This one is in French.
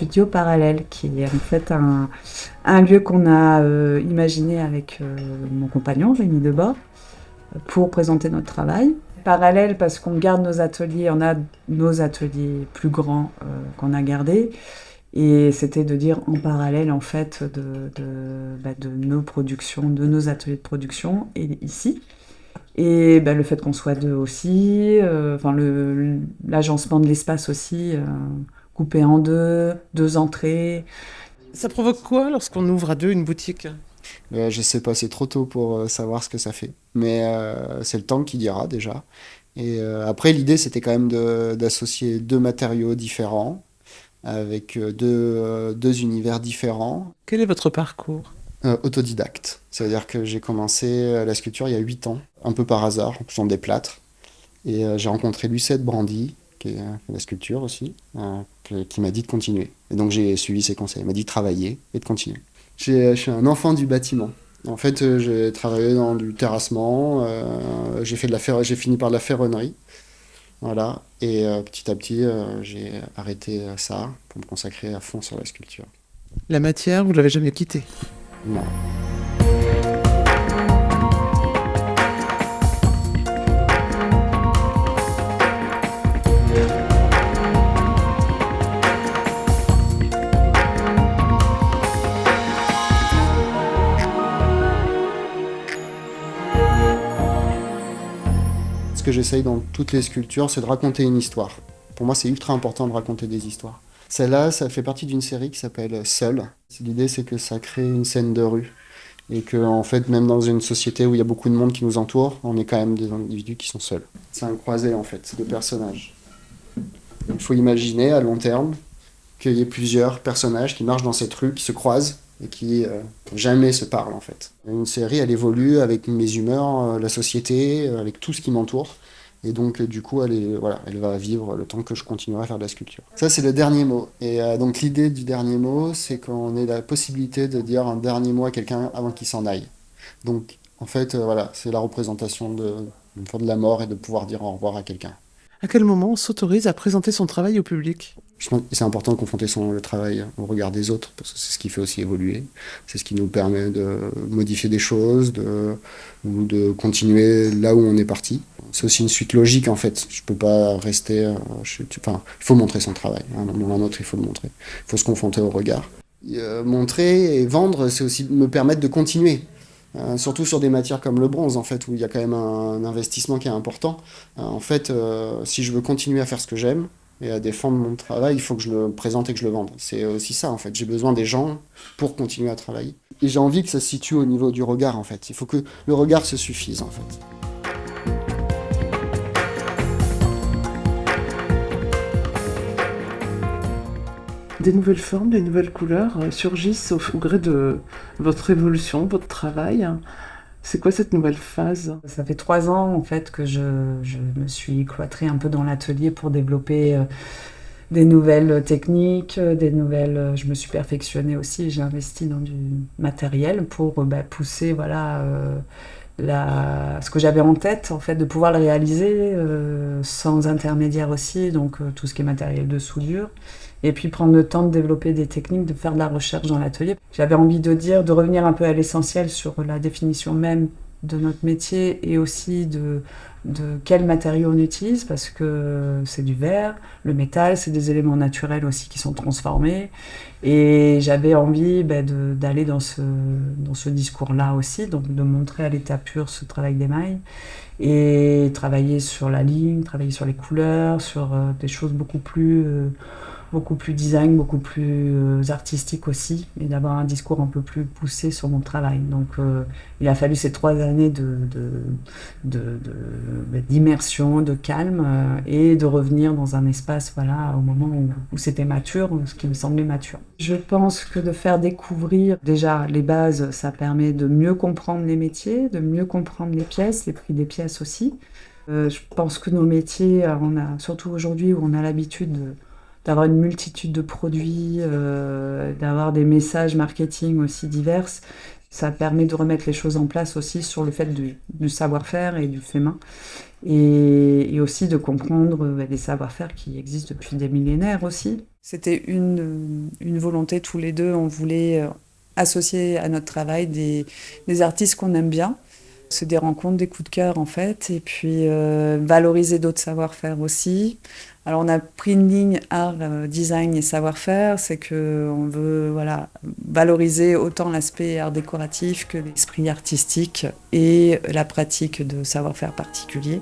studio Parallèle, qui est en fait un lieu qu'on a imaginé avec mon compagnon, Rémi Debord, pour présenter notre travail. Parallèle parce qu'on garde nos ateliers, on a nos ateliers plus grands qu'on a gardés. Et c'était de dire en parallèle en fait de nos productions, de nos ateliers de production et ici. Et le fait qu'on soit deux aussi, l'agencement de l'espace aussi, coupé en deux entrées. Ça provoque quoi lorsqu'on ouvre à deux une boutique? Je sais pas, c'est trop tôt pour savoir ce que ça fait. Mais c'est le temps qui dira déjà. Et après, l'idée, c'était quand même d'associer deux matériaux différents, avec deux univers différents. Quel est votre parcours? Autodidacte. C'est-à-dire que j'ai commencé la sculpture il y a 8 ans, un peu par hasard, en faisant des plâtres. Et j'ai rencontré Lucette Brandy, qui fait la sculpture aussi, qui m'a dit de continuer. Et donc j'ai suivi ses conseils. Elle m'a dit de travailler et de continuer. Je suis un enfant du bâtiment. En fait, j'ai travaillé dans du terrassement, j'ai fini par de la ferronnerie. Voilà. Et petit à petit, j'ai arrêté ça pour me consacrer à fond sur la sculpture. La matière, vous l'avez jamais quittée? Non. Ce que j'essaye dans toutes les sculptures, c'est de raconter une histoire. Pour moi, c'est ultra important de raconter des histoires. Celle-là, ça fait partie d'une série qui s'appelle Seul. L'idée, c'est que ça crée une scène de rue. Et que, en fait, même dans une société où il y a beaucoup de monde qui nous entoure, on est quand même des individus qui sont seuls. C'est un croisé, en fait, de personnages. Il faut imaginer, à long terme, qu'il y ait plusieurs personnages qui marchent dans cette rue, qui se croisent, et qui jamais se parlent, en fait. Une série, elle évolue avec mes humeurs, la société, avec tout ce qui m'entoure. Et donc, du coup, elle va vivre le temps que je continuerai à faire de la sculpture. Ça, c'est le dernier mot. Et donc, l'idée du dernier mot, c'est qu'on ait la possibilité de dire un dernier mot à quelqu'un avant qu'il s'en aille. Donc, en fait, c'est la représentation de la mort et de pouvoir dire au revoir à quelqu'un. À quel moment on s'autorise à présenter son travail au public? Je pense que c'est important de confronter le travail au regard des autres, parce que c'est ce qui fait aussi évoluer. C'est ce qui nous permet de modifier des choses, ou de continuer là où on est parti. C'est aussi une suite logique, en fait. Je peux pas rester... il faut montrer son travail. À un moment ou à un autre, il faut le montrer. Il faut se confronter au regard. Montrer et vendre, c'est aussi me permettre de continuer. Surtout sur des matières comme le bronze, en fait, où il y a quand même un investissement qui est important. En fait, si je veux continuer à faire ce que j'aime, et à défendre mon travail, il faut que je le présente et que je le vende. C'est aussi ça, en fait. J'ai besoin des gens pour continuer à travailler. Et j'ai envie que ça se situe au niveau du regard, en fait. Il faut que le regard se suffise, en fait. Des nouvelles formes, des nouvelles couleurs surgissent au gré de votre évolution, votre travail. C'est quoi cette nouvelle phase? Ça fait 3 ans en fait que je me suis cloîtrée un peu dans l'atelier pour développer des nouvelles techniques, je me suis perfectionnée aussi, j'ai investi dans du matériel pour pousser ce que j'avais en tête, en fait, de pouvoir le réaliser sans intermédiaire aussi, donc tout ce qui est matériel de soudure. Et puis prendre le temps de développer des techniques, de faire de la recherche dans l'atelier. J'avais envie de revenir un peu à l'essentiel sur la définition même de notre métier et aussi de quels matériaux on utilise, parce que c'est du verre, le métal, c'est des éléments naturels aussi qui sont transformés. Et j'avais envie d'aller dans ce discours-là aussi, donc de montrer à l'état pur ce travail d'émail et travailler sur la ligne, travailler sur les couleurs, sur des choses beaucoup plus design, beaucoup plus artistique aussi, et d'avoir un discours un peu plus poussé sur mon travail. Donc il a fallu ces 3 années d'immersion, de calme, et de revenir dans un espace au moment où c'était mature, ce qui me semblait mature. Je pense que de faire découvrir déjà les bases, ça permet de mieux comprendre les métiers, de mieux comprendre les pièces, les prix des pièces aussi. Je pense que nos métiers, surtout aujourd'hui où on a l'habitude d'avoir une multitude de produits, d'avoir des messages marketing aussi divers. Ça permet de remettre les choses en place aussi sur le fait du savoir-faire et du fait main. Et aussi de comprendre des savoir-faire qui existent depuis des millénaires aussi. C'était une volonté, tous les deux, on voulait associer à notre travail des artistes qu'on aime bien. C'est des rencontres, des coups de cœur en fait, et puis valoriser d'autres savoir-faire aussi. Alors on a pris une ligne art, design et savoir-faire, c'est qu'on veut valoriser autant l'aspect art décoratif que l'esprit artistique et la pratique de savoir-faire particulier.